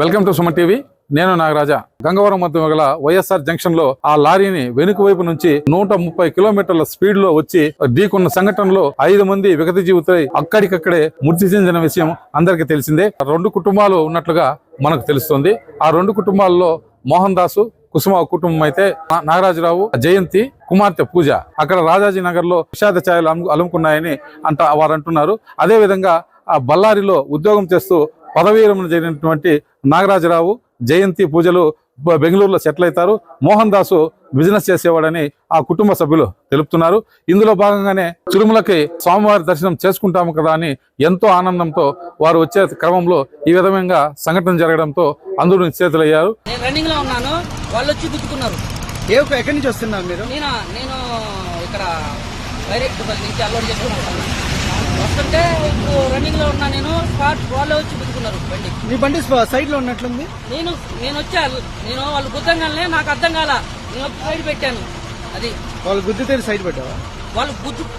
Welcome to Suman TV. నేను నాగరాజా. గంగవరం మధ్య గల వైఎస్ఆర్ జంక్షన్ లో ఆ లారీని వెనుక వైపు నుంచి 130 కిలోమీటర్ల స్పీడ్ లో వచ్చి ఢీకొన్న సంఘటనలో 5 మంది విగత జీవితులై అక్కడికక్కడే మృతి చెందిన విషయం అందరికీ తెలిసిందే. 2 కుటుంబాలు ఉన్నట్లుగా మనకు తెలుస్తుంది. ఆ 2 కుటుంబాల్లో మోహన్ దాసు కుసుమ కుటుంబం అయితే నాగరాజరావు జయంతి కుమార్తె పూజ అక్కడ రాజాజీ నగర్ లో విషాద ఛాయలు అలుముకున్నాయని వారు అంటున్నారు. అదే విధంగా ఆ బళ్ళారిలో ఉద్యోగం చేస్తూ పదవీ విరమణ జరిగినటువంటి నాగరాజరావు జయంతి పూజలు బెంగళూరులో సెటిల్ అవుతారు. మోహన్ దాసు బిజినెస్ చేసేవాడని ఆ కుటుంబ సభ్యులు తెలుపుతున్నారు. ఇందులో భాగంగానే తిరుమలకి స్వామివారి దర్శనం చేసుకుంటాము కదా అని ఎంతో ఆనందంతో వారు వచ్చే క్రమంలో ఈ విధంగా సంఘటన జరగడంతో అందరూ నిశ్చేతులయ్యారు. నేను రన్నింగ్ లో ఉన్నాను, వాళ్ళు వచ్చి గుద్దుకున్నారు. ఎక్కడి నుంచి వస్తున్నారు మీరు? నేను ఇక్కడ డైరెక్ట్ నుంచి అలవాటు చేసుకున్నాను. వస్తుంటే ఇప్పుడు రన్నింగ్ లో ఉన్నా నేను, స్పాట్ వాళ్ళు వచ్చి గుద్దుకున్నారు బండి. మీ బండి సైడ్ లో ఉన్నట్లుంది. నేను వచ్చా, వాళ్ళు గుద్దంగానే నాకు అర్థం కాల, నేను వచ్చి సైడ్ పెట్టాను. అది వాళ్ళు గుద్దితే సైడ్ పెట్టావా? వాళ్ళు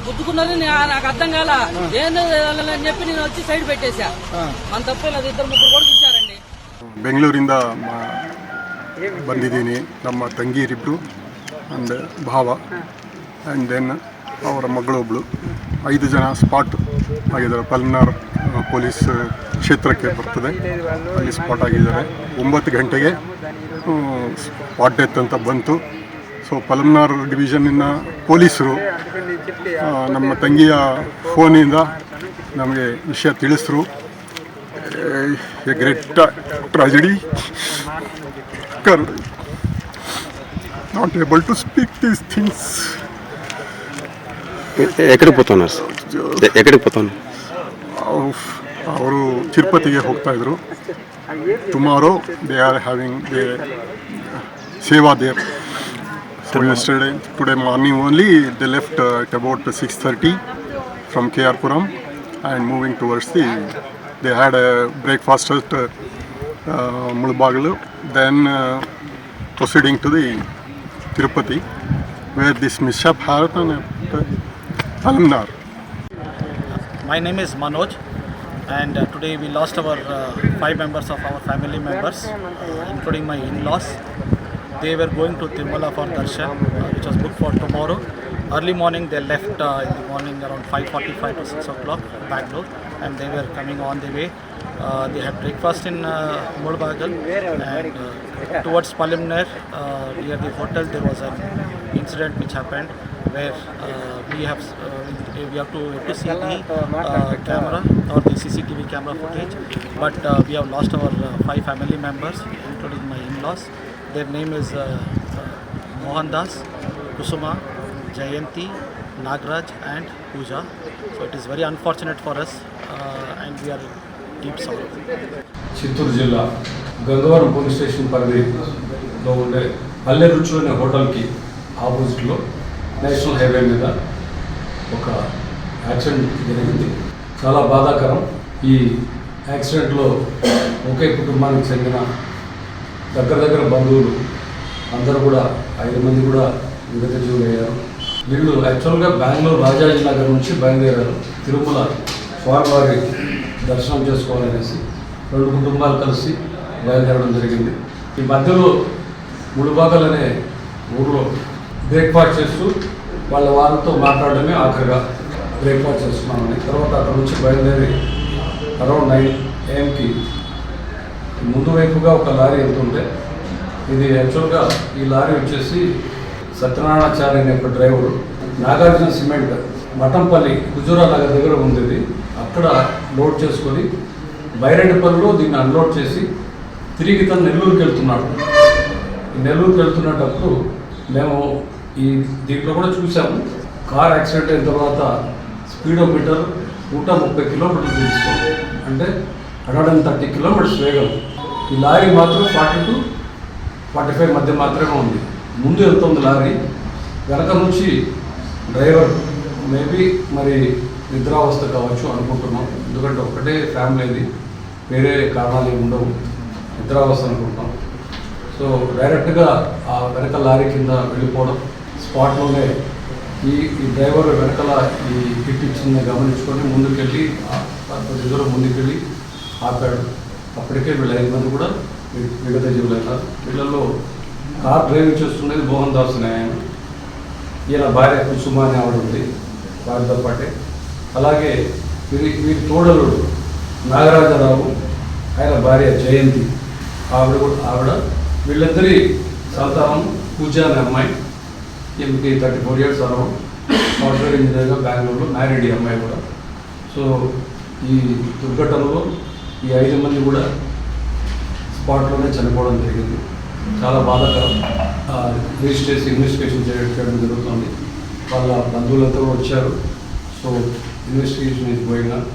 గుద్దుకున్నారు, నాకు అర్థం కాల అని చెప్పి నేను వచ్చి సైడ్ పెట్టేశా. మన ತಪ್ಪೇ ಇಲ್ಲ, 2-3 కూడా చూశారండి. ಬೆಂಗಳೂರಿಂದ ಬಂದಿದ್ದೀನಿ. ನಮ್ಮ ತಂಗಿಯರಿಬ್ಬರು ಅಂಡ್ ಭಾವ ಆ್ಯಂಡ್ ದೆನ್ ಅವರ ಮಗಳೊಬ್ಬಳು 5 ಜನ ಸ್ಪಾಟ್ ಆಗಿದ್ದಾರೆ. ಪಲ್ನಾರ್ ಪೊಲೀಸ್ ಕ್ಷೇತ್ರಕ್ಕೆ ಬರ್ತದೆ, ಅಲ್ಲಿ ಸ್ಪಾಟ್ ಆಗಿದ್ದಾರೆ. 9 ಗಂಟೆಗೆ ಸ್ಪಾಟ್ ಡೆತ್ ಅಂತ ಬಂತು. ಸೊ ಪಲ್ನಾರ್ ಡಿವಿಷನ್ನಿನ ಪೊಲೀಸರು ನಮ್ಮ ತಂಗಿಯ ಫೋನಿಂದ ನಮಗೆ ವಿಷಯ ತಿಳಿಸಿದ್ರು. A great tragedy, not able to speak these things. ఎక్కడికి పోతున్నారు? ಅವರು ತಿರುಪತಿಗೆ ಹೋಗ್ತಾ ಇದ್ರು. Tomorrow they are having the seva there. So today morning only they left at about 6:30 from KR Puram and moving towards they had a breakfast at Mulbagalu, then proceeding to the Tirupati where this mishap happened at Palmnar. My name is Manoj, and today we lost our 5 members of our family members, including my in-laws. They were going to Tirumala for darshan, which was booked for tomorrow. Early morning they left in the morning around 5:45 to 6 o'clock Bangalore, and they were coming on the way. They had breakfast in Mulbagal, and towards Palmnar near the hotel there was an incident which happened where we have to see the camera or the CCTV camera footage, but we have lost our 5 family members, including my in-laws. Their name is Mohan Das, Kusuma, Jayanti, Nagraj and Pooja. So it is very unfortunate for us and we are deep sorrow. Chittoor జిల్లా Gangavaram police station పరిధిలో ఉండే పల్లె రుచులు అనే హోటల్కి ఆపోజిట్లో national highway మీద ఒక యాక్సిడెంట్ జరిగింది. చాలా బాధాకరం. ఈ యాక్సిడెంట్లో ఒకే కుటుంబానికి చెందిన దగ్గర బంధువులు అందరూ కూడా 5 మంది కూడా విగత జీవులయ్యారు. వీళ్ళు యాక్చువల్గా బెంగళూరు రాజాజీ నగర్ నుంచి బయలుదేరారు. తిరుమల స్వామివారి దర్శనం చేసుకోవాలనేసి 2 కుటుంబాలు కలిసి బయలుదేరడం జరిగింది. ఈ మధ్యలో ముడుబాగల్ అనే ఊళ్ళో బ్రేక్ఫాస్ట్ చేస్తూ వాళ్ళతో మాట్లాడడమే ఆఖరిగా బ్రేక్ఫాస్ట్ చేస్తున్నామని. తర్వాత అక్కడ నుంచి బయలుదేరి అరౌండ్ 9 AM ముందు వైపుగా ఒక లారీ వెళ్తుంటే, ఇది యాక్చువల్గా ఈ లారీ వచ్చేసి సత్యనారాయణాచారి అనే ఒక డ్రైవరు నాగార్జున సిమెంట్ మఠంపల్లి గుజరా నగర్ దగ్గర ఉంది. అక్కడ లోడ్ చేసుకొని బైరెడ్డిపల్లిలో దీన్ని అన్లోడ్ చేసి తిరిగి తను నెల్లూరుకి వెళ్తున్నాడు. ఈ నెల్లూరుకి వెళ్తున్నప్పుడు మేము ఈ దీంట్లో కూడా చూసాము. కార్ యాక్సిడెంట్ అయిన తర్వాత స్పీడోమీటర్ 130 కిలోమీటర్లు చూపిస్తాం, అంటే 130 కిలోమీటర్స్ వేగం. ఈ లారీ మాత్రం 40 to 45 మధ్య మాత్రమే ఉంది. ముందు వెళ్తుంది లారీ, వెనక నుంచి డ్రైవర్ మేబీ మరి నిద్రావస్థ కావచ్చు అనుకుంటున్నాం. ఎందుకంటే ఒకటే ఫ్యామిలీది, వేరే కారణాలు ఏమి ఉండవు, నిద్రావస్థ అనుకుంటున్నాం. సో డైరెక్ట్గా ఆ వెనక లారీ కింద వెళ్ళిపోవడం, స్పాట్లోనే ఈ డ్రైవర్ వెనకాల ఈ హిట్ ఇచ్చిందని గమనించుకొని ముందుకెళ్ళి కొద్ది దూరం ముందుకెళ్ళి ఆపాడు. అప్పటికే వీళ్ళు 5 మంది కూడా విగత జీవులైనారు. వీళ్ళల్లో కార్ డ్రైవింగ్ చేస్తున్నది మోహన్ దాస్ అనే ఆయన, ఈయన భార్య కుసుమ అనే ఆవిడ ఉంది వారితో పాటే. అలాగే వీరి తోడలుడు నాగరాజరావు, ఆయన భార్య జయంతి, ఆవిడ వీళ్ళిద్దరి సంతానం పూజ అనే అమ్మాయి, ఈమెకి 34 years అరవడం, సాఫ్ట్వేర్ ఇంజనీర్గా బెంగళూరులో మ్యారీడ్ అమ్మాయి కూడా. సో ఈ దుర్ఘటనలో ఈ 5 మంది కూడా స్పాట్లోనే చనిపోవడం జరిగింది. చాలా బాధాకరం. రిజిస్ట్రేషన్ ఇన్వెస్టిగేషన్ చేయడం జరుగుతుంది. వాళ్ళ బంధువులంతా కూడా వచ్చారు. So investigation is going on.